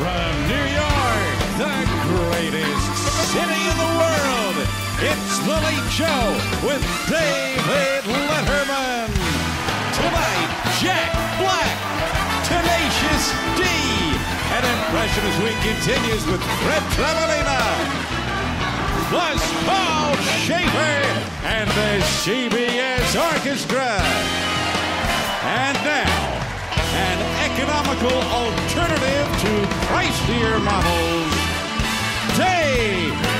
From New York, the greatest city in the world, it's The Late Show with David Letterman. Tonight, Jack Black, Tenacious D, and Impressionist Week continues with Fred Travelina, plus Paul Schaefer and the CBS Orchestra. And now, an economical alternative to pricier models, David Letterman.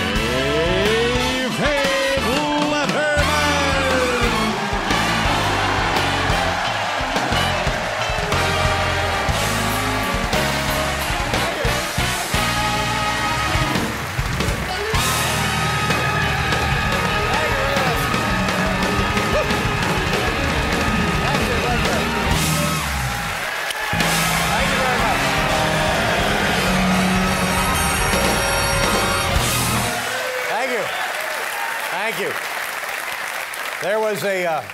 Thank you. There was a,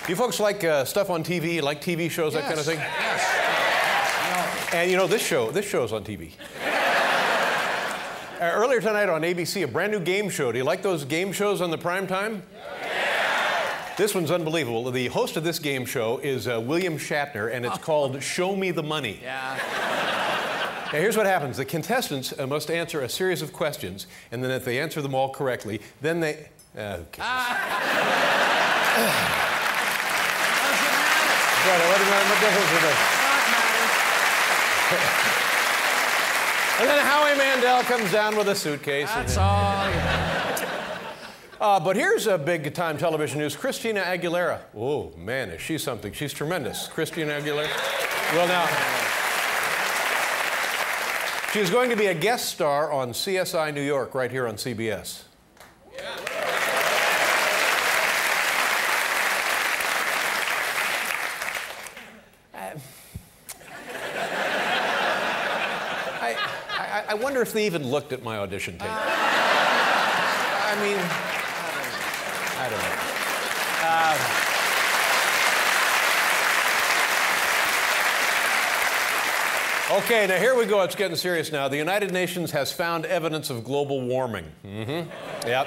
you folks like stuff on TV, like TV shows, that kind of thing? Yes. And you know, this show's on TV. Earlier tonight on ABC, a brand new game show. Do you like those game shows on the prime time? Yeah. This one's unbelievable. The host of this game show is William Shatner, and it's called Show Me the Money. Yeah. Now, here's what happens. The contestants must answer a series of questions, and then if they answer them all correctly, then they... Okay. What difference does it make? And then Howie Mandel comes down with a suitcase. That's all. But here's a big-time television news. Christina Aguilera. Oh, man, is she something. She's tremendous. Christina Aguilera. Well, now... She's going to be a guest star on CSI New York right here on CBS. Yeah. I wonder if they even looked at my audition tape. I mean, I don't know. Okay, now here we go. It's getting serious now. The United Nations has found evidence of global warming. Mm-hmm. Yep.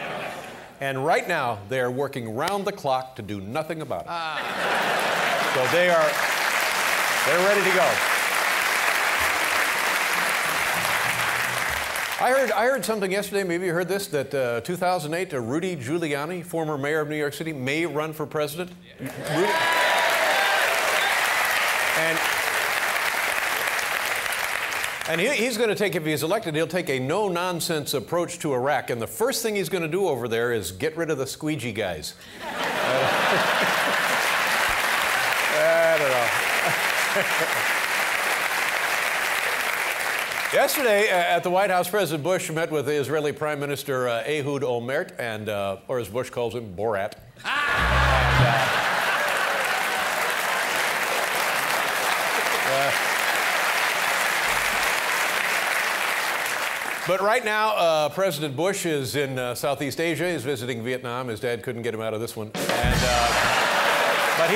And right now, they are working round the clock to do nothing about it. So they're ready to go. I heard something yesterday, maybe you heard this, that 2008, Rudy Giuliani, former mayor of New York City, may run for president. Yeah. Rudy, and he's going to take, if he's elected, he'll take a no-nonsense approach to Iraq. And the first thing he's going to do over there is get rid of the squeegee guys. I don't know. Yesterday at the White House, President Bush met with the Israeli Prime Minister Ehud Olmert, and, or as Bush calls him, Borat. But right now, President Bush is in Southeast Asia. He's visiting Vietnam. His dad couldn't get him out of this one. And, but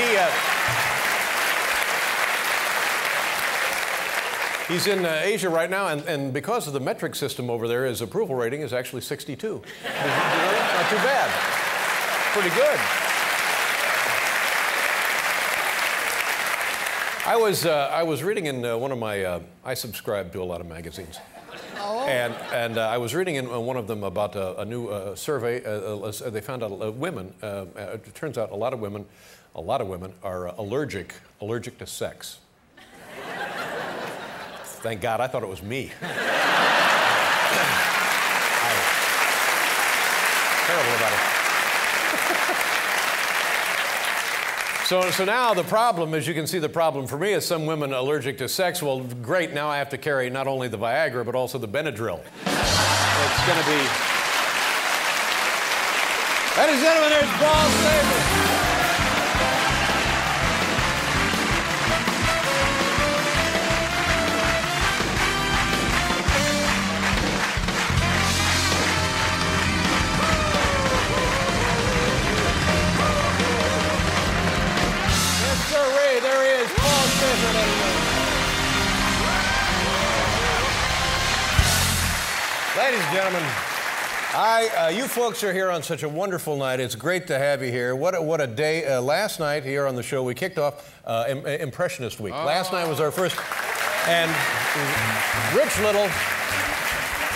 he's in Asia right now, and because of the metric system over there, his approval rating is actually 62. Not too bad. Pretty good. I was reading in one of my, I subscribe to a lot of magazines. And I was reading in one of them about a new survey. They found out women. It turns out a lot of women are allergic to sex. Thank God, I thought it was me. Terrible about it. So now the problem, as you can see, the problem for me is some women allergic to sex. Well, great, now I have to carry not only the Viagra, but also the Benadryl. It's going to be... Ladies and gentlemen, there's Paul Schaefer. Ladies and gentlemen, you folks are here on such a wonderful night. It's great to have you here. What a day. Last night here on the show, we kicked off Impressionist Week. Last night was our first, and Rich Little,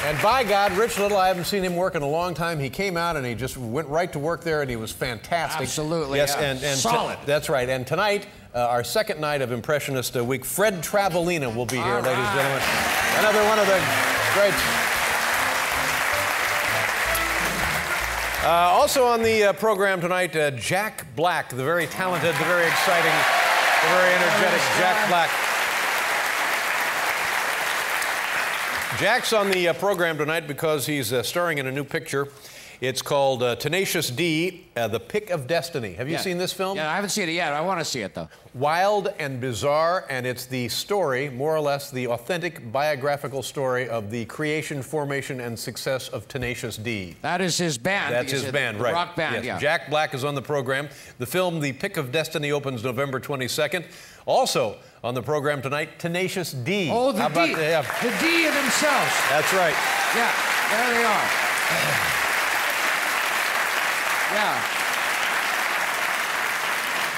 and by God, Rich Little, I haven't seen him work in a long time. He came out and he just went right to work there, and he was fantastic. Absolutely. Yes, yeah. and solid. That's right. And tonight, our second night of Impressionist Week, Fred Travalena will be here, ladies and gentlemen. Another one of the greats. Also on the program tonight, Jack Black, the very talented, the very exciting, the very energetic Jack Black. Jack's on the program tonight because he's starring in a new picture. It's called Tenacious D, The Pick of Destiny. Have you seen this film? Yeah, I haven't seen it yet. I want to see it, though. Wild and bizarre, and it's the story, more or less, the authentic biographical story of the creation, formation, and success of Tenacious D. That is his band. That's his band, right. Rock band, yes. yeah. Jack Black is on the program. The film, The Pick of Destiny, opens November 22nd. Also on the program tonight, Tenacious D. Oh, the D. The D themselves. That's right. Yeah, there they are. Yeah.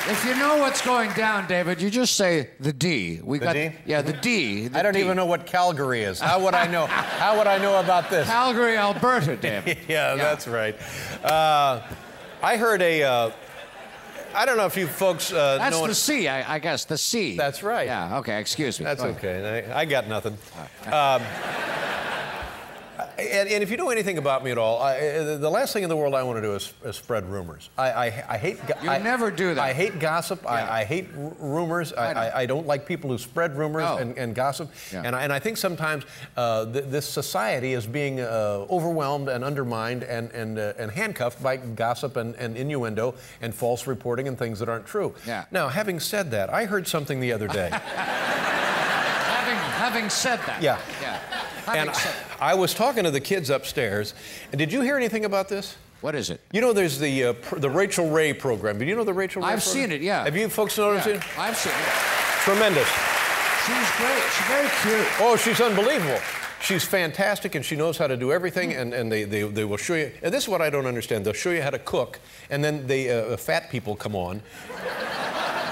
If you know what's going down, David, you just say the D. D? Yeah, the D. I don't even know what Calgary is. How would I know? How would I know about this? Calgary, Alberta, David. yeah, that's right. I heard a. I don't know if you folks know. That's the C, I guess. The C. That's right. Yeah. Okay. Excuse me. That's okay. I got nothing. And if you know anything about me at all, the last thing in the world I want to do is spread rumors. I hate. You never do that. I hate gossip. Yeah. I hate rumors. I don't like people who spread rumors and gossip. Yeah. And I think sometimes this society is being overwhelmed and undermined and handcuffed by gossip and innuendo and false reporting and things that aren't true. Yeah. Now, having said that, I heard something the other day. Having said that. Yeah. Yeah. And I was talking to the kids upstairs, and did you hear anything about this? What is it? You know, there's the Rachel Ray program. Do you know the Rachel Ray program? I've seen it, yeah. Have you folks noticed it? I've seen it. Tremendous. She's great. She's very cute. Oh, she's unbelievable. She's fantastic, and she knows how to do everything, and they will show you. And this is what I don't understand. They'll show you how to cook, and then fat people come on.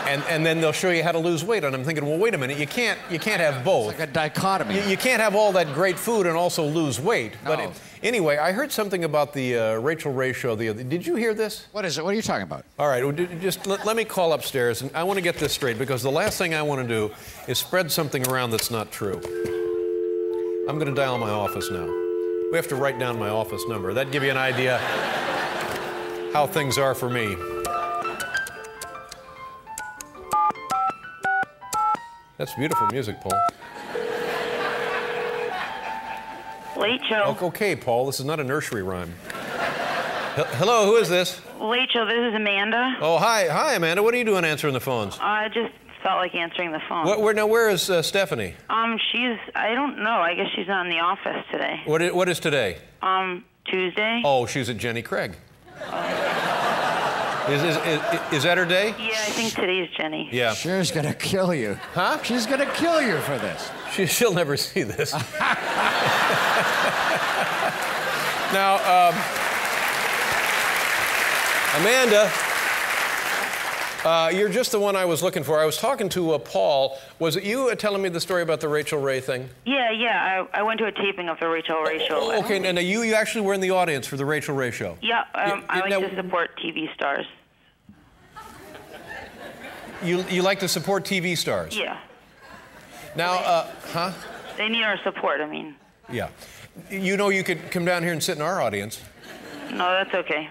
And then they'll show you how to lose weight. And I'm thinking, well, wait a minute, you can't have both. It's like a dichotomy. You can't have all that great food and also lose weight. No. But anyway, I heard something about the Rachel Ray show the other. Did you hear this? What is it? What are you talking about? All right, well, just let me call upstairs, and I want to get this straight, because the last thing I want to do is spread something around that's not true. I'm going to dial my office now. We have to write down my office number. That'd give you an idea how things are for me. That's beautiful music, Paul. Late show. Okay, Paul, this is not a nursery rhyme. Hello, who is this? Late show, this is Amanda. Oh, hi, Amanda. What are you doing answering the phones? I just felt like answering the phone. Where is Stephanie? I don't know. I guess she's not in the office today. What is today? Tuesday. Oh, she's at Jenny Craig. Is that her day? Yeah, I think today's Jenny. Yeah. She's gonna kill you. Huh? She's gonna kill you for this. She'll never see this. Now, Amanda, you're just the one I was looking for. I was talking to Paul. Was it you telling me the story about the Rachel Ray thing? Yeah. I went to a taping of the Rachel Ray show. Okay, and you actually were in the audience for the Rachel Ray show? Yeah, I like to support TV stars. You like to support TV stars? Yeah. Now, huh? They need our support, I mean. Yeah. You know, you could come down here and sit in our audience. No, that's okay.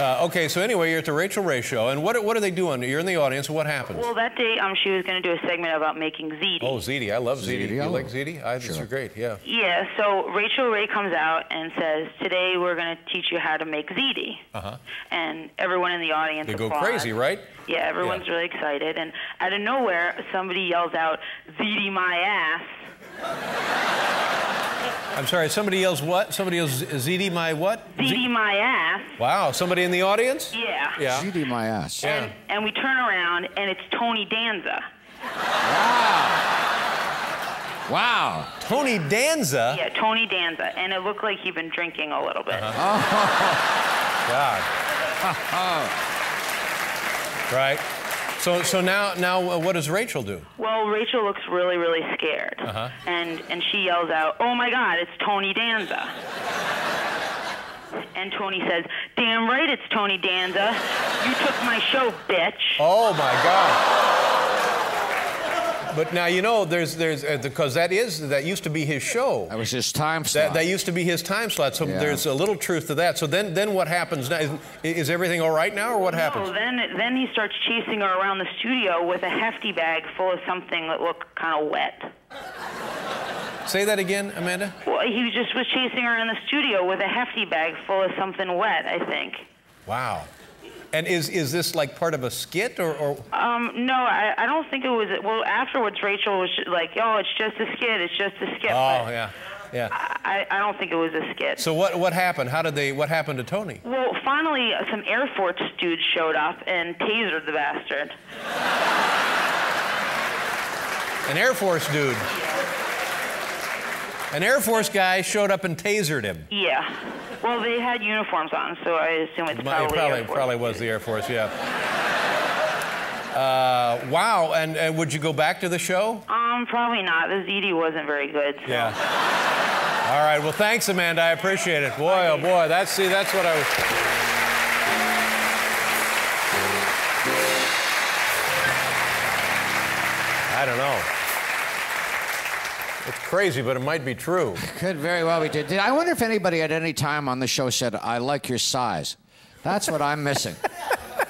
Okay, so anyway, you're at the Rachel Ray show, and what are they doing? You're in the audience, and what happens? Well, that day, she was going to do a segment about making ziti. Oh, ziti. I love ziti. You like ziti? I think they're great, yeah. Yeah, so Rachel Ray comes out and says, today we're going to teach you how to make ziti. Uh-huh. And everyone in the audience They go applauds. crazy, right? Yeah, everyone's really excited. And out of nowhere, somebody yells out, ziti my ass. I'm sorry, somebody yells what? Somebody yells, Ziti my what? Ziti my ass. Wow, somebody in the audience? Yeah. Yeah. Ziti my ass. Yeah. And we turn around, and it's Tony Danza. Wow. Tony Danza? Yeah, Tony Danza. And it looked like he'd been drinking a little bit. God. Right. So now what does Rachel do? Well, Rachel looks really, really scared. And she yells out, "Oh, my God, it's Tony Danza." And Tony says, "Damn right it's Tony Danza. You took my show, bitch." Oh, my God. But now, you know, there's because that used to be his show. That was his time slot. That used to be his time slot, so there's a little truth to that. So then what happens now? Is everything all right now, or what happens? No, then he starts chasing her around the studio with a hefty bag full of something that looked kind of wet. Say that again, Amanda? Well, he just was chasing her in the studio with a hefty bag full of something wet, I think. Wow. And is this like part of a skit, or? No, I don't think it was. Well, afterwards, Rachel was like, "Oh, it's just a skit. It's just a skit." Oh, but yeah. I don't think it was a skit. So what happened? What happened to Tony? Well, finally, some Air Force dudes showed up and tasered the bastard. An Air Force dude. An Air Force guy showed up and tasered him. Yeah. Well, they had uniforms on, so I assume it's probably Air Force. Probably was the Air Force, yeah. Wow, and would you go back to the show? Probably not. The ZD wasn't very good. So. Yeah. All right, well, thanks, Amanda. I appreciate it. Boy, oh boy, that's what I was... I don't know. It's crazy, but it might be true. Could very well be. I wonder if anybody at any time on the show said, "I like your size." That's what I'm missing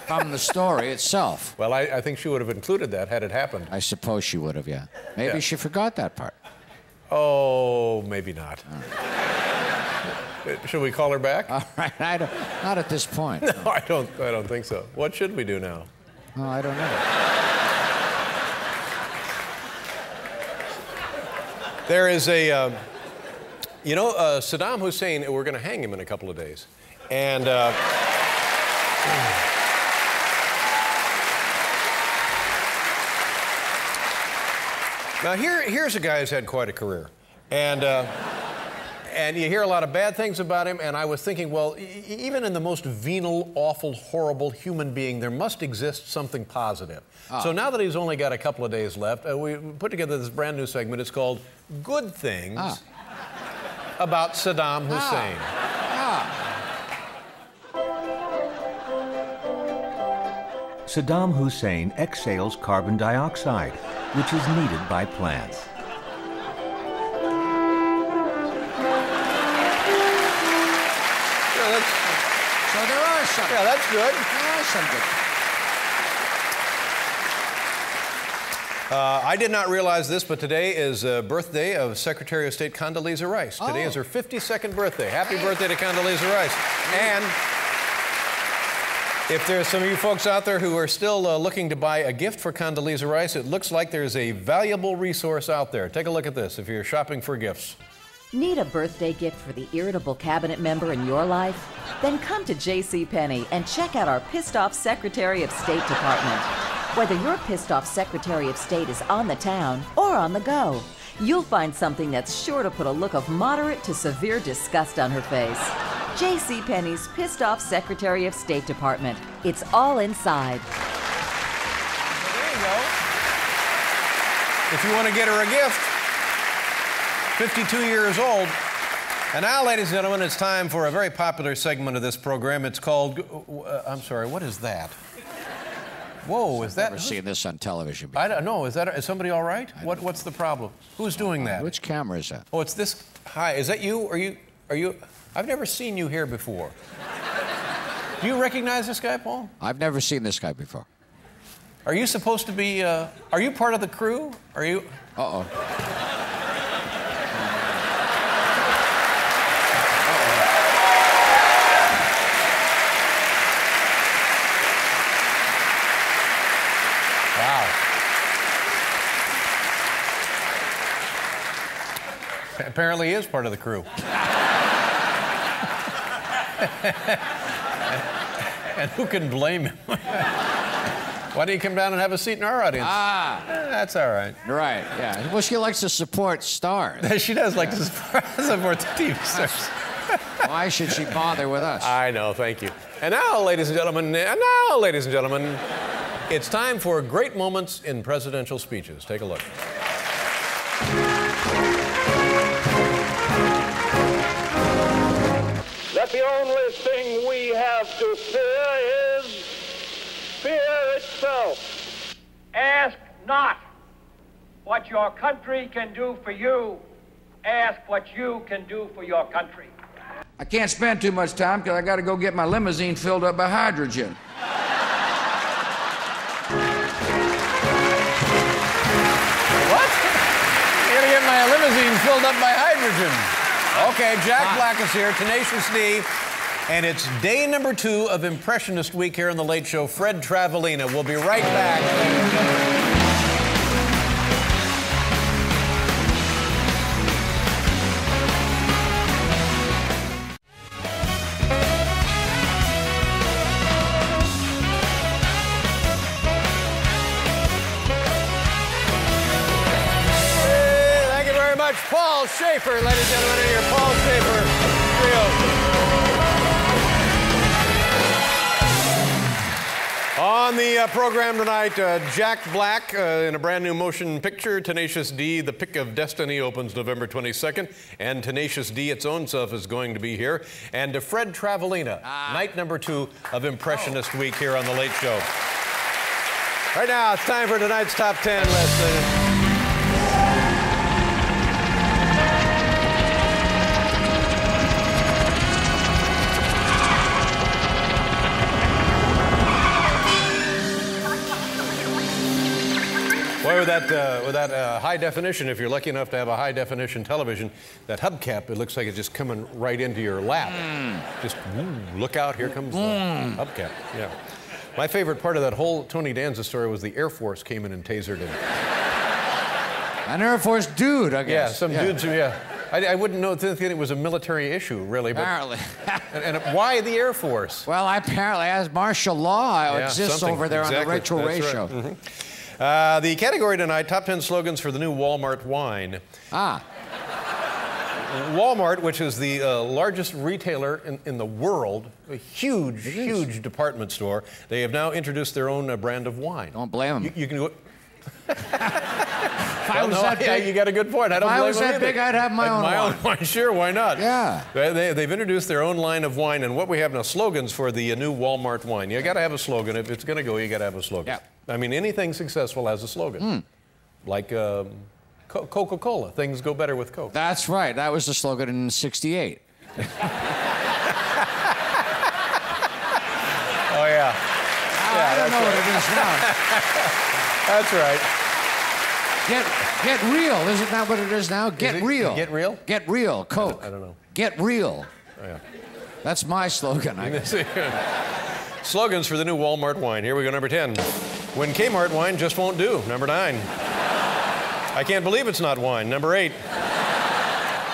from the story itself. Well, I think she would have included that had it happened. I suppose she would have, yeah. Maybe she forgot that part. Oh, maybe not. Should we call her back? All right, not at this point. No, I don't think so. What should we do now? No, I don't know. There is a, Saddam Hussein, we're going to hang him in a couple of days. And now here's a guy who's had quite a career. And you hear a lot of bad things about him, and I was thinking, well, even in the most venal, awful, horrible human being, there must exist something positive. So now that he's only got a couple of days left, we put together this brand new segment. It's called Good Things About Saddam Hussein. Saddam Hussein exhales carbon dioxide, which is needed by plants. So there are some. Yeah, that's good. There are some good. I did not realize this, but today is the birthday of Secretary of State Condoleezza Rice. Today is her 52nd birthday. Happy birthday to Condoleezza Rice. And if there's some of you folks out there who are still looking to buy a gift for Condoleezza Rice, it looks like there's a valuable resource out there. Take a look at this if you're shopping for gifts. Need a birthday gift for the irritable cabinet member in your life? Then come to JCPenney and check out our Pissed Off Secretary of State department. Whether your pissed off Secretary of State is on the town or on the go, you'll find something that's sure to put a look of moderate to severe disgust on her face. JCPenney's Pissed Off Secretary of State department. It's all inside. There you go. If you want to get her a gift, 52 years old. And now, ladies and gentlemen, it's time for a very popular segment of this program. It's called, I'm sorry, what is that? Whoa, is that? I've never seen this on television before. I don't know. Is somebody all right? What's the problem? Who's doing that? Which camera is that? Oh, it's this. Hi, is that you? Are you? I've never seen you here before. Do you recognize this guy, Paul? I've never seen this guy before. Are you supposed to be? Are you part of the crew? Are you? Uh-oh. Apparently he is part of the crew. And who can blame him? Why don't you come down and have a seat in our audience? That's all right. Right, yeah. Well, she likes to support stars. She does like to support the TV stars. Why should she bother with us? I know, thank you. And now, ladies and gentlemen, it's time for great moments in presidential speeches. Take a look. That the only thing we have to fear is fear itself. Ask not what your country can do for you. Ask what you can do for your country. I can't spend too much time because I got to go get my limousine filled up by hydrogen. What? You're going to get my limousine filled up by hydrogen. Okay, Jack Black is here, Tenacious D. And it's day number 2 of Impressionist Week here on The Late Show. Fred Travellina. We'll be right back. Thank you very much, Paul Schaefer, ladies and gentlemen, in your Paul Schaefer Trio. On the program tonight, Jack Black in a brand new motion picture, Tenacious D, The Pick of Destiny, opens November 22nd, and Tenacious D, its own self, is going to be here. And Fred Travellina, night number 2 of Impressionist Week here on The Late Show. Right now, it's time for tonight's Top 10 list. Boy, with that high definition, if you're lucky enough to have a high definition television, that hubcap, it looks like it's just coming right into your lap. Just look out, here comes the hubcap. Yeah. My favorite part of that whole Tony Danza story was the Air Force came in and tasered him. An Air Force dude, I guess. Yeah, some dudes who, I wouldn't think it was a military issue, really. But, apparently. and why the Air Force? Well, apparently, as martial law exists over there on the Rachel Ray Show. Right. The category tonight, top 10 slogans for the new Walmart wine. Walmart, which is the largest retailer in the world, a huge department store, they have now introduced their own brand of wine. Don't blame them. You can go... If I was that big, you got a good point. I don't blame them. If I was that big, I'd have my own wine. Sure, why not? Yeah. They've introduced their own line of wine, and what we have now, slogans for the new Walmart wine. You got to have a slogan. If it's going to go, you got to have a slogan. Yeah. I mean, anything successful has a slogan. Like Coca-Cola. Things go better with Coke. That's right. That was the slogan in '68. Oh, yeah. I don't know what it is now. That's right. Get real. Isn't that what it is now? Get real. Get real? Get real. Coke. I don't know. Get real. Oh, yeah. That's my slogan, I guess. Slogans for the new Walmart wine. Here we go, number 10. When Kmart wine just won't do. Number 9. I can't believe it's not wine. Number 8.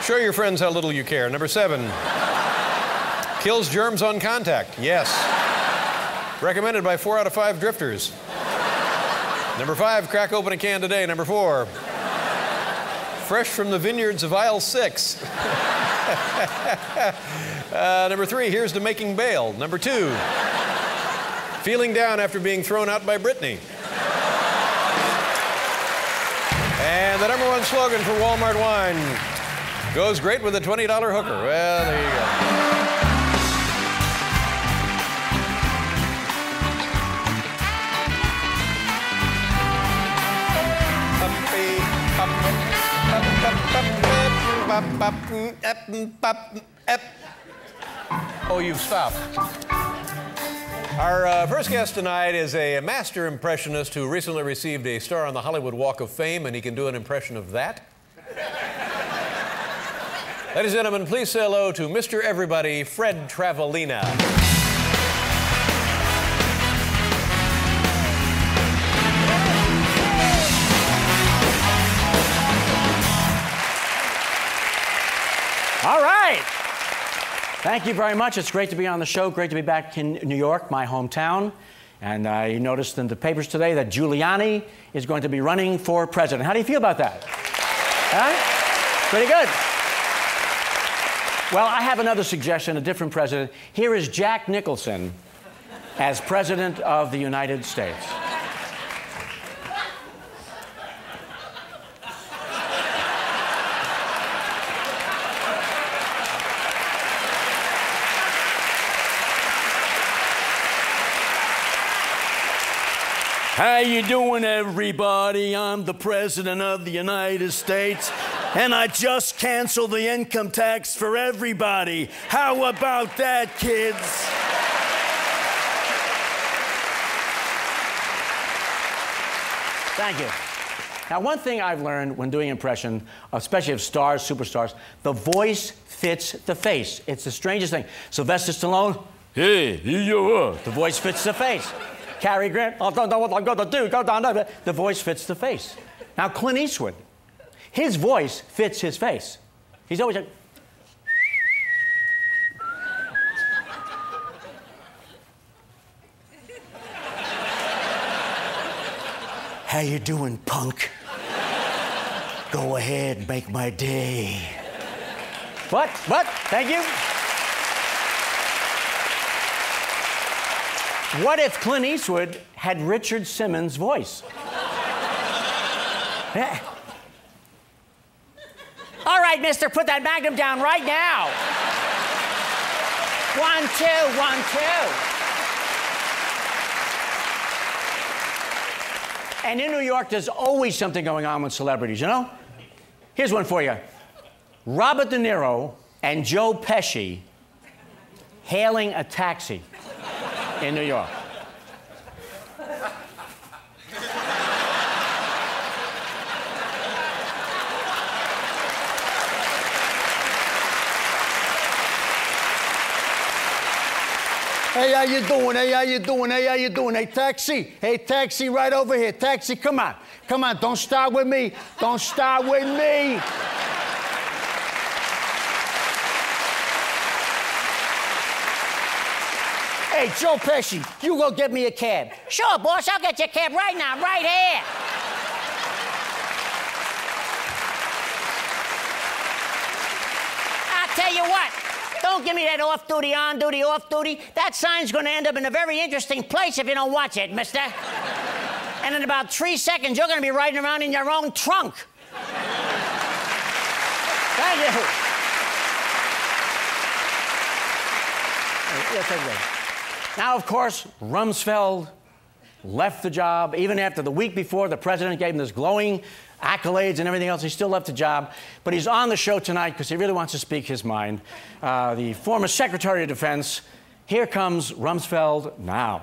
Show your friends how little you care. Number 7. Kills germs on contact. Yes. Recommended by 4 out of 5 drifters. Number 5, crack open a can today. Number 4, fresh from the vineyards of aisle 6. Number 3, here's to making bail. Number 2, feeling down after being thrown out by Britney. And the number 1 slogan for Walmart wine goes great with a $20 hooker. Well, there you go. Oh, you've stopped. Our first guest tonight is a master impressionist who recently received a star on the Hollywood Walk of Fame, and he can do an impression of that. Ladies and gentlemen, please say hello to Mr. Everybody, Fred Travellina. Thank you very much. It's great to be on the show. Great to be back in New York, my hometown. And I noticed in the papers today that Giuliani is going to be running for president. How do you feel about that? Huh? Pretty good. Well, I have another suggestion, a different president. Here is Jack Nicholson as President of the United States. How you doing, everybody? I'm the President of the United States, and I just canceled the income tax for everybody. How about that, kids? Thank you. Now, one thing I've learned when doing impression, especially of stars, superstars, the voice fits the face. It's the strangest thing. Sylvester Stallone, hey, here you are. The voice fits the face. Cary Grant, I don't know what I'm going to do. Go down there. The voice fits the face. Now, Clint Eastwood, his voice fits his face. He's always like... How you doing, punk? Go ahead, make my day. What? Thank you. What if Clint Eastwood had Richard Simmons' voice? Yeah. All right, mister, put that magnum down right now. 1, 2, 1, 2. And in New York, there's always something going on with celebrities, you know? Here's one for you. Robert De Niro and Joe Pesci hailing a taxi in New York. Hey, how you doing? Hey, how you doing? Hey, how you doing? Hey, taxi. Hey, taxi, right over here. Taxi, come on. Come on, don't start with me. Don't start with me. Hey, Joe Pesci, you go get me a cab. Sure, boss, I'll get your cab right now, right here. I'll tell you what, don't give me that off-duty, on-duty, off-duty. That sign's going to end up in a very interesting place if you don't watch it, mister. And in about 3 seconds, you're going to be riding around in your own trunk. Thank you. Yes, thank you. Now, of course, Rumsfeld left the job. Even after the week before, the president gave him this glowing accolades and everything else. He still left the job. But he's on the show tonight because he really wants to speak his mind. The former Secretary of Defense. Here comes Rumsfeld now.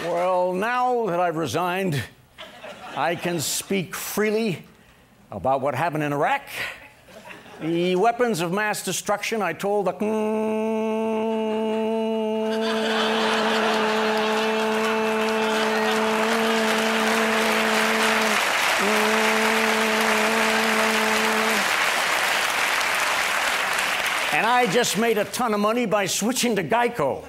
Well, now that I've resigned, I can speak freely about what happened in Iraq. The weapons of mass destruction, I told the... And I just made a ton of money by switching to Geico.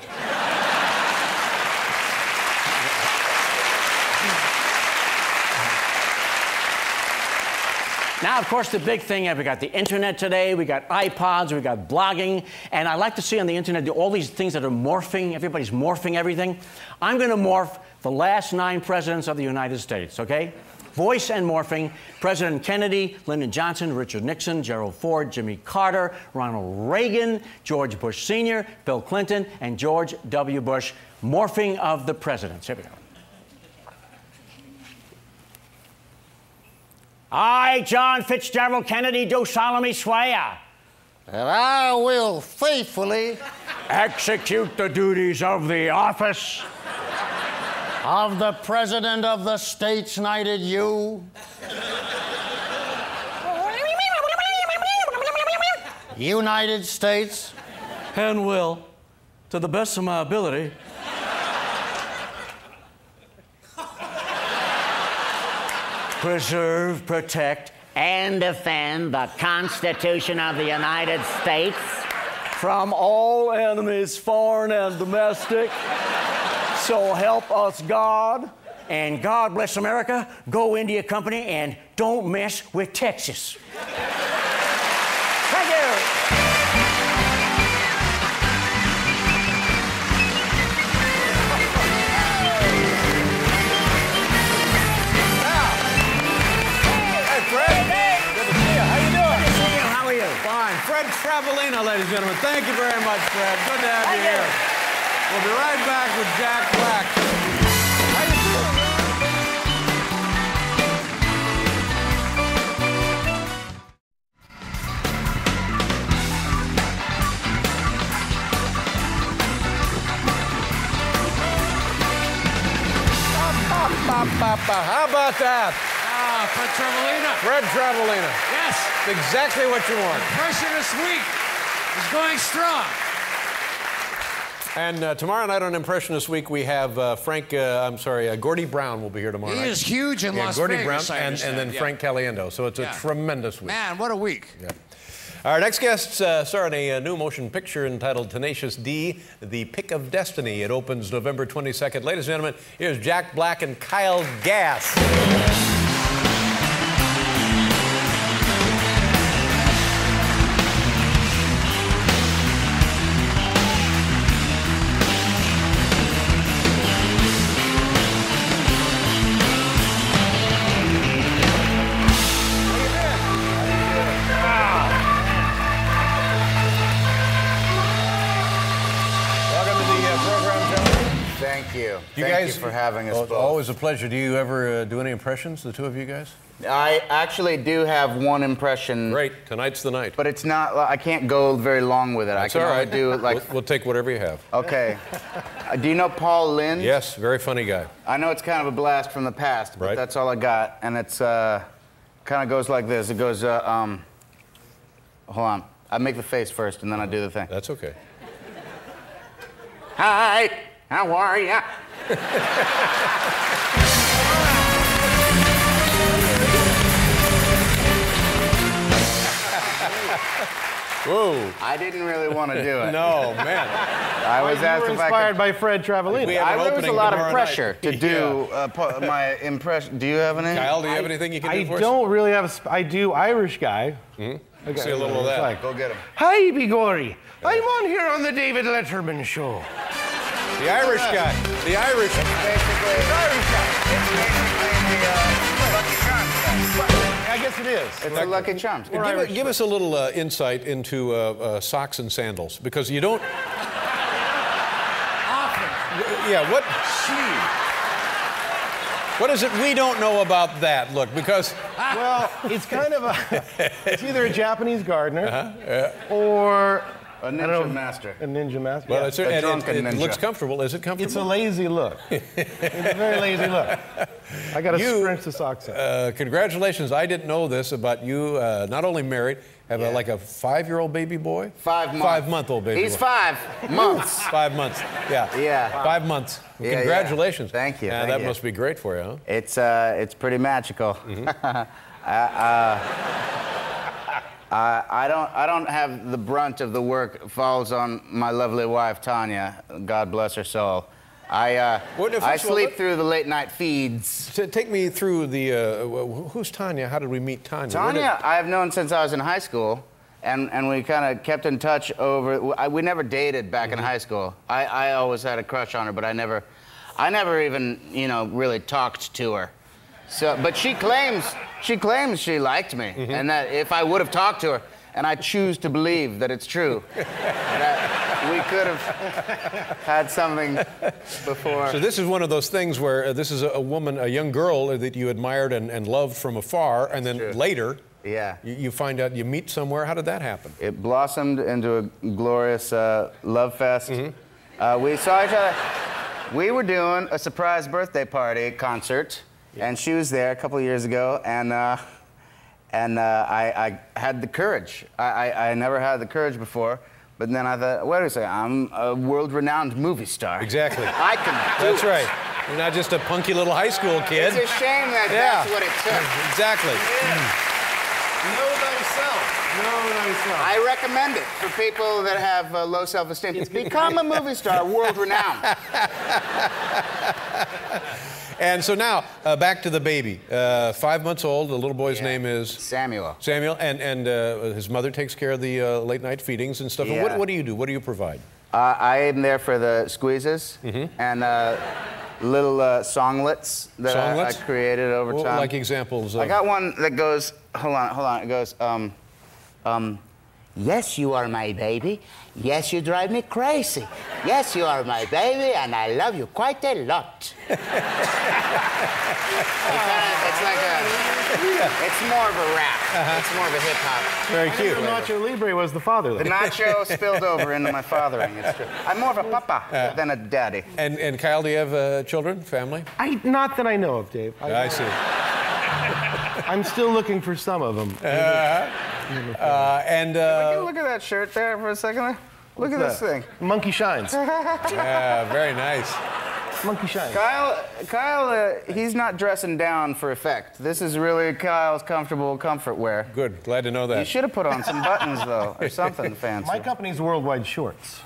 Now, of course, the big thing, we got the internet today, we got iPods, we got blogging, and I like to see on the internet all these things that are morphing. Everybody's morphing everything. I'm going to morph the last 9 presidents of the United States, okay? Voice and morphing. President Kennedy, Lyndon Johnson, Richard Nixon, Gerald Ford, Jimmy Carter, Ronald Reagan, George Bush Sr., Bill Clinton, and George W. Bush. Morphing of the presidents. Here we go. I, John Fitzgerald Kennedy, do solemnly swear that I will faithfully execute the duties of the office of the President of the States Knighted You United States. And will, to the best of my ability, preserve, protect, and defend the Constitution of the United States from all enemies, foreign and domestic. So help us God. And God bless America. Go India Company and don't mess with Texas. Thank you. Fred Travelina, ladies and gentlemen. Thank you very much, Fred. Good to have you here. We'll be right back with Jack Black. How you doing, How about that? Fred Travelina. Fred Travelina. Yes. Exactly what you want. Impressionist Week is going strong. And tomorrow night on Impressionist Week, we have Gordy Brown will be here tomorrow night. He is huge in Las Gordy Vegas, Brown, and then Frank Caliendo. So it's a tremendous week. Man, what a week. Yeah. Our next guests star in a new motion picture entitled Tenacious D, The Pick of Destiny. It opens November 22nd. Ladies and gentlemen, here's Jack Black and Kyle Gass. Thank you. Thank you for having us both. Always a pleasure. Do you ever do any impressions, the two of you guys? I actually do have one impression. Great. Tonight's the night. But it's not, I can't go very long with it. That's I can all right. only do like... We'll take whatever you have. Okay. Do you know Paul Lynde? Yes, very funny guy. I know it's kind of a blast from the past, but that's all I got. And it's kind of goes like this. It goes, hold on. I make the face first, and then I do the thing. That's okay. Hi, how are ya? Whoa. I didn't really want to do it. No, man. I was asked if I inspired could... by Fred Travelina. There was a lot of pressure to do my impression. Do you have any? Kyle, do you have anything you can do for us? I don't really have a... I do Irish guy. Okay. See a little of that. Go get him. Hi, Bigori. I'm on here on the David Letterman show. The Irish guy. The Irish. Basically, the Irish guy. It's basically the Lucky Charms guy. I guess it is. It's a Lucky Charms. Give us a little insight into socks and sandals, because you don't... Often. Yeah, what is it we don't know about that? Look, because... Well, it's kind of a... It's either a Japanese gardener or... A ninja master. A ninja master. Well, yeah. it's it looks comfortable. Is it comfortable? It's a lazy look. It's a very lazy look. I got to scrunch the socks in. Congratulations. I didn't know this about you. Not only married, have like a 5-year-old baby boy? 5 months. 5-month-old baby He's boy. 5 months. 5 months. Yeah. Yeah. 5 months. Yeah, Congratulations. Yeah. Thank you. That thank you. must be great for you, huh? It's pretty magical. Mm-hmm. I don't have the brunt of the work falls on my lovely wife Tanya. God bless her soul. I sleep through the late night feeds. Take me through the who's Tanya? How did we meet Tanya? Tanya, I have known since I was in high school, and we kind of kept in touch over. We never dated back in high school. I always had a crush on her, but I never even really talked to her. So, but she claims she liked me, and that if I would have talked to her, and I choose to believe that it's true, that we could have had something before. So this is one of those things where this is a woman, a young girl that you admired and loved from afar, and then later, you find out you meet somewhere. How did that happen? It blossomed into a glorious love fest. We saw each other. We were doing a surprise birthday party concert. And she was there a couple of years ago, and And I had the courage. I never had the courage before. But then I thought, wait a second, I'm a world-renowned movie star. Exactly. I can do That's right. You're not just a punky little high school kid. It's a shame that that's what it took. Exactly. Know thyself. Know thyself. I recommend it for people that have low self-esteem. Become a movie star, world-renowned. And so now, back to the baby. 5 months old, the little boy's name is? Samuel. Samuel, and his mother takes care of the late-night feedings and stuff. Yeah. And what do you do? What do you provide? I am there for the squeezes and little songlets that I created over time. Like examples of? I got one that goes, hold on, it goes, yes, you are my baby. Yes, you drive me crazy. Yes, you are my baby, and I love you quite a lot. It's more of a rap. It's more of a hip-hop. Very cute. Nacho Libre was the father, though. The nacho spilled over into my fathering, it's true. I'm more of a papa than a daddy. And Kyle, do you have children, family? Not that I know of, Dave. I see. I'm still looking for some of them. Look at that shirt there for a second. Look at this thing. Monkey shines. Yeah, very nice. Monkey shines. Kyle, he's not dressing down for effect. This is really Kyle's comfortable comfort wear. Good, glad to know that. You should have put on some buttons, though, or something fancy. My company's Worldwide Shorts.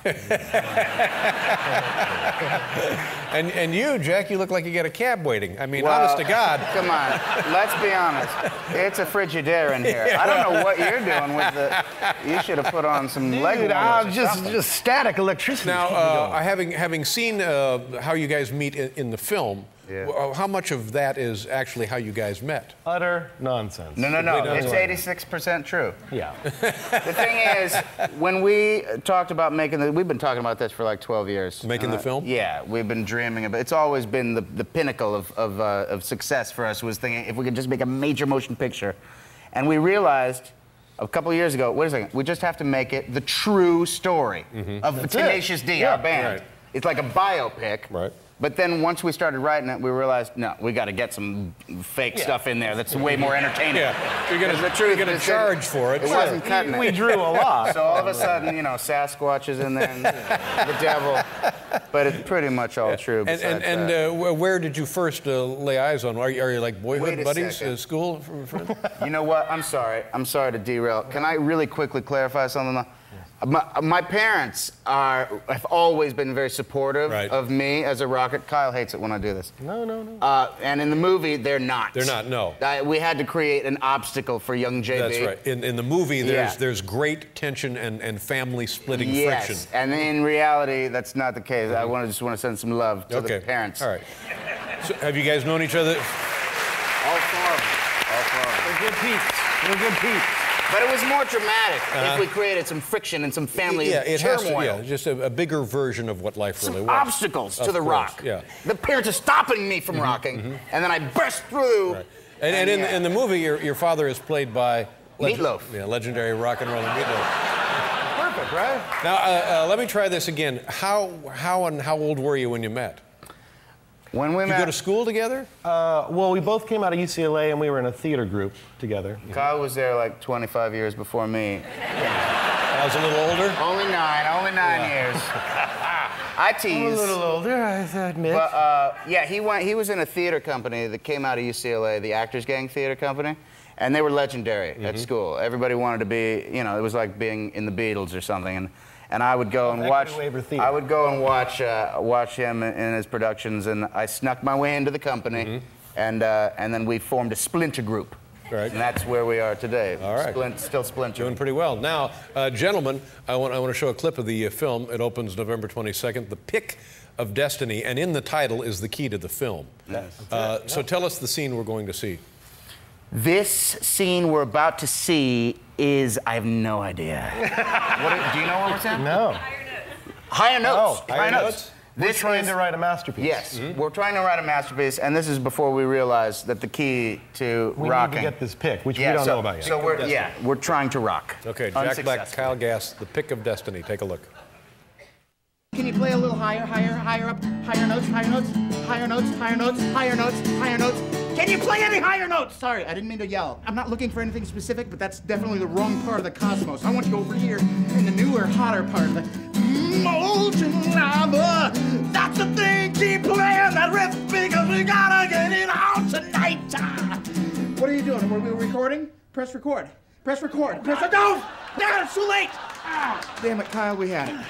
And you, Jack, you look like you got a cab waiting. I mean, honest to God. Come on, let's be honest. It's a Frigidaire in here. I don't know what you're doing with the... You should have put on some leg warmers. Just static electricity. Now, having seen how you guys meet in the film, how much of that is actually how you guys met? Utter nonsense. No. It's 86% true. Yeah. The thing is, when we talked about we've been talking about this for like 12 years. Making the film? Yeah, we've been dreaming of it. It's always been the pinnacle of success for us, was thinking if we could just make a major motion picture. And we realized a couple of years ago, wait a second, we just have to make it the true story of Tenacious D, our band. Right. It's like a biopic. Right. But then once we started writing it, we realized, no, we got to get some fake stuff in there that's way more entertaining. Yeah, you're going to charge for it. It wasn't cutting it. We drew a lot. So all of a sudden, you know, Sasquatch is in there and the devil. But it's pretty much all true. And where did you first lay eyes on? Are you like boyhood buddies at school? You know what? I'm sorry. I'm sorry to derail. Can I really quickly clarify something? My parents have always been very supportive of me as a rocker. Kyle hates it when I do this. No. And in the movie, they're not. They're not, no. We had to create an obstacle for young JB. That's right. In the movie, there's great tension and family splitting friction. Yes, and in reality, that's not the case. I just want to send some love to the parents. All right. So have you guys known each other? All four of them. All four of them. They're good peeps. They're good peeps. But it was more dramatic if we created some friction and some family turmoil. Just a bigger version of what life really was. Obstacles to the rock. Yeah. The parents are stopping me from rocking, and then I burst through. Right. And in the movie, your father is played by Meatloaf. Yeah, legendary rock and roll Meatloaf. Perfect, right? Now let me try this again. How old were you when you met? When we met, did you go to school together? Well, we both came out of UCLA, and we were in a theater group together. Kyle was there like 25 years before me. I was a little older? Only nine years. I tease. I'm a little older, I admit. But he was in a theater company that came out of UCLA, the Actors Gang Theater Company, and they were legendary at school. Everybody wanted to be, you know, it was like being in the Beatles or something. And I would go and watch. I would go and watch him in his productions, and I snuck my way into the company, and then we formed a splinter group. Right. And that's where we are today. All right. Still splintering. Doing pretty well. Now, gentlemen, I want to show a clip of the film. It opens November 22nd. The Pick of Destiny, and in the title is the key to the film. Yes. So tell us the scene we're going to see. This scene we're about to see is, I have no idea. Do you know what we're saying? No. Higher notes. Oh, higher notes? We're trying to write a masterpiece. Yes, we're trying to write a masterpiece, and this is before we realize that the key to we rocking. We need to get this pick, which we don't know about yet. So we're trying to rock. Okay, Jack Black, Kyle Gass, The Pick of Destiny. Take a look. Can you play a little higher up, higher notes, higher notes, higher notes, higher notes, higher notes, higher notes? Can you play any higher notes? Sorry, I didn't mean to yell. I'm not looking for anything specific, but that's definitely the wrong part of the cosmos. I want you over here in the newer, hotter part of the molten lava. That's the thing. Keep playing that riff because we gotta get it out tonight. What are you doing? Were we recording? Press record. Press record. Press it. No! Damn it, it's too late. Damn it, Kyle, we had it.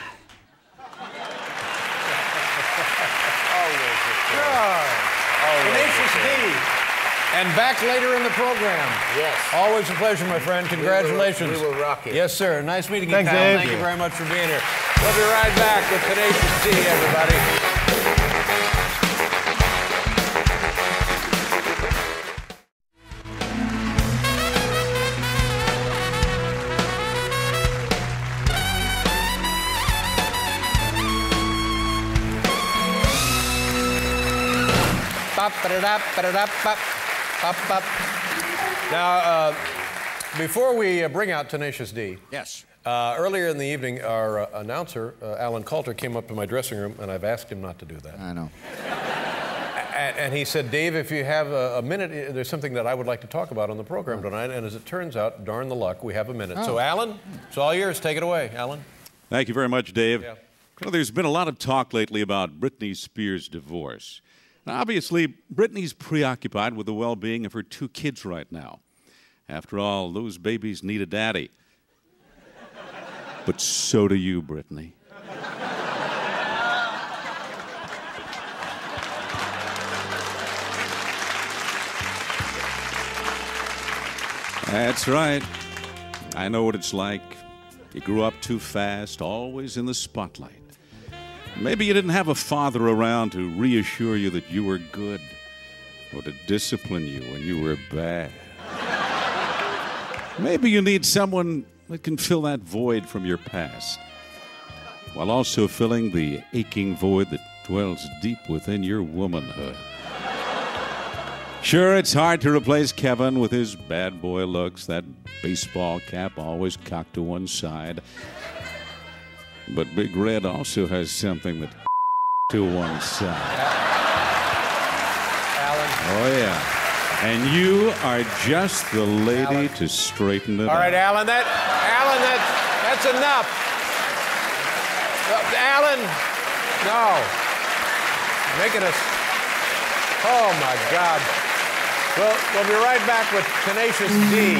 Tenacious D. And back later in the program. Yes. Always a pleasure, my friend. Congratulations. We will rock it. Yes, sir. Nice meeting you, Thanks, Kyle. Dave. Thank you very much for being here. We'll be right back with Tenacious D, everybody. Now, before we bring out Tenacious D, yes. Earlier in the evening, our announcer, Alan Coulter, came up to my dressing room, and I've asked him not to do that. I know. And he said, Dave, if you have a minute, there's something that I would like to talk about on the program tonight. And as it turns out, darn the luck, we have a minute. So, Alan, it's all yours. Take it away, Alan. Thank you very much, Dave. Yeah. Well, there's been a lot of talk lately about Britney Spears' divorce. Now, obviously, Britney's preoccupied with the well-being of her 2 kids right now. After all, those babies need a daddy. But so do you, Britney. That's right. I know what it's like. You grew up too fast, always in the spotlight. Maybe you didn't have a father around to reassure you that you were good or to discipline you when you were bad. Maybe you need someone that can fill that void from your past while also filling the aching void that dwells deep within your womanhood. Sure, it's hard to replace Kevin with his bad boy looks, that baseball cap always cocked to one side. But Big Red also has something that to one side. Alan. Oh, yeah. And you are just the lady to straighten it All right, out. Alan, that's enough. Alan, no. Making us, oh my God. Well, we'll be right back with Tenacious D.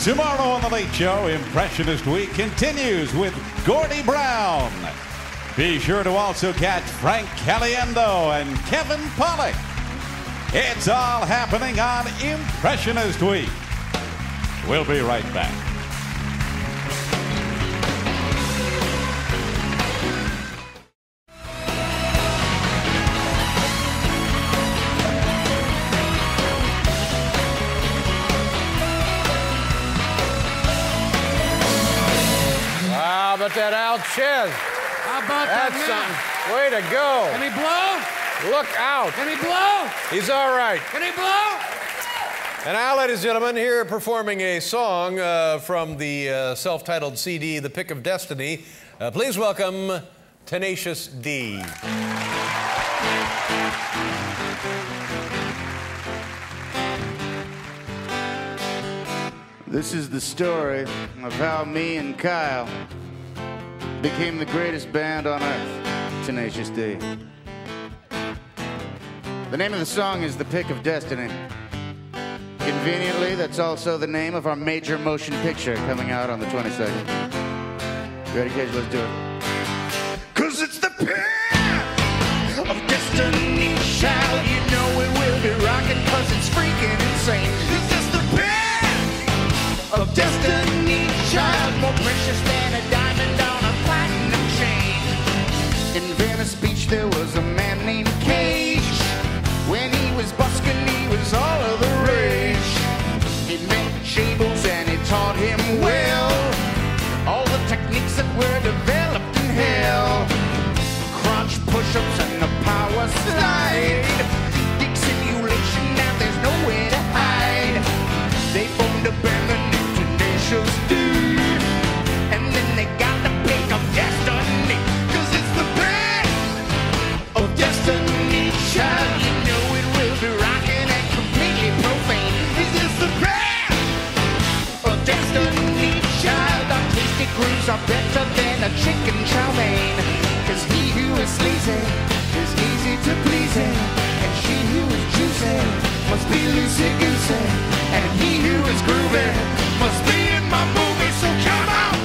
Tomorrow on The Late Show, Impressionist Week continues with Gordie Brown. Be sure to also catch Frank Caliendo and Kevin Pollak. It's all happening on Impressionist Week. We'll be right back. How about that Al Chez? How about That's something. Way to go. Can he blow? Look out. Can he blow? He's all right. Can he blow? And now, ladies and gentlemen, here performing a song from the self-titled CD, The Pick of Destiny. Please welcome Tenacious D. This is the story of how me and Kyle became the greatest band on earth, Tenacious D. The name of the song is The Pick of Destiny. Conveniently, that's also the name of our major motion picture coming out on the 22nd. Ready, Cage? Let's do it. 'Cause it's the pick of destiny, child. You know it will be rocking 'cause it's freaking insane. It's just the pick of destiny, child. More precious than a diamond on a platinum chain. In Venice Beach there was a man named Cage. When he was busking, he was all of the rage. He met Jables and he taught him well all the techniques that were developed in hell. Crunch, push-ups, and the power slide. Big simulation, now there's nowhere to hide. They formed a band, the new Tenacious D. And then they got the pick of destiny. grooves are better than a chicken chow mein. Cause he who is sleazy is easy to please, and she who is juicy must be loosey-goosey, and he who is groovy must be in my movie, so come on!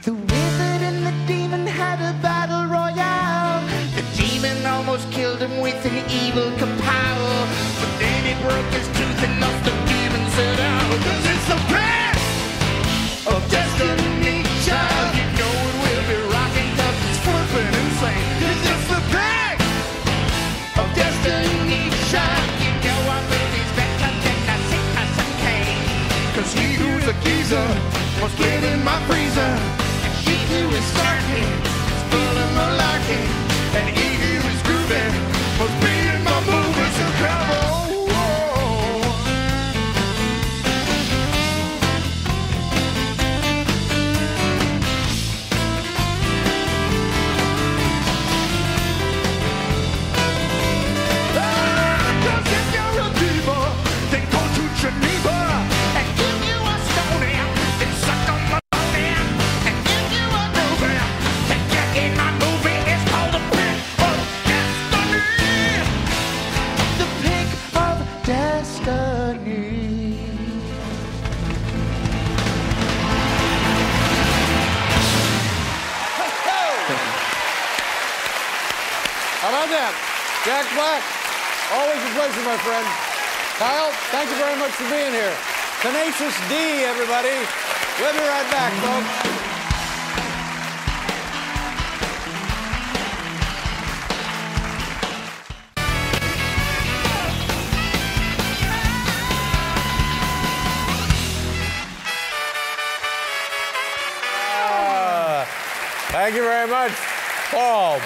The wizard and the demon had a battle royale. The demon almost killed him with an evil kapow, but then he broke his tooth and knocked the demon set out. Cause it's the path of destiny, child. You know it will be rocking cause it's flipping insane. It's just the path of destiny, child. You know our movie's better than a sitcom cane. Cause he who's a geezer must get in my freezer, and she who is starting is full of malarkey, and he who is groovy must be in my movie, so come on. How about that? Jack Black, always a pleasure, my friend. Kyle, thank you very much for being here. Tenacious D, everybody. We'll be right back, folks. Thank you very much, Paul.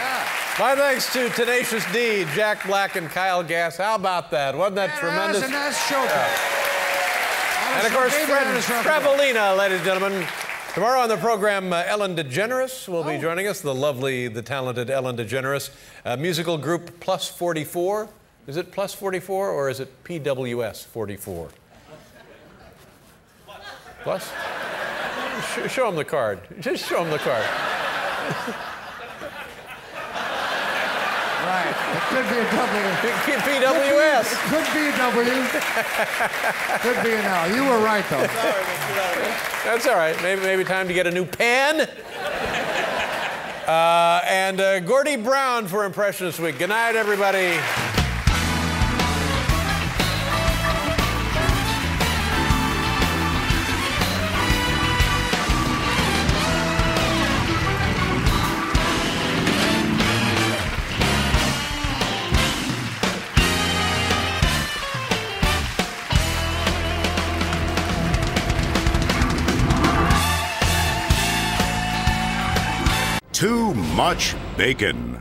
My thanks to Tenacious D, Jack Black, and Kyle Gass. How about that? Wasn't that tremendous? That was a nice show. And of course, Fred Travelina, ladies and gentlemen. Tomorrow on the program, Ellen DeGeneres will be joining us, the lovely, the talented Ellen DeGeneres. Musical group Plus 44. Is it Plus 44 or is it PWS 44? Plus? Show them the card. Just show them the card. Right. It could be a W. PWS. It could be a W. Could be an L. You were right, though. That's all right. Maybe time to get a new pen. And Gordy Brown for Impression this week. Good night, everybody. Too much bacon.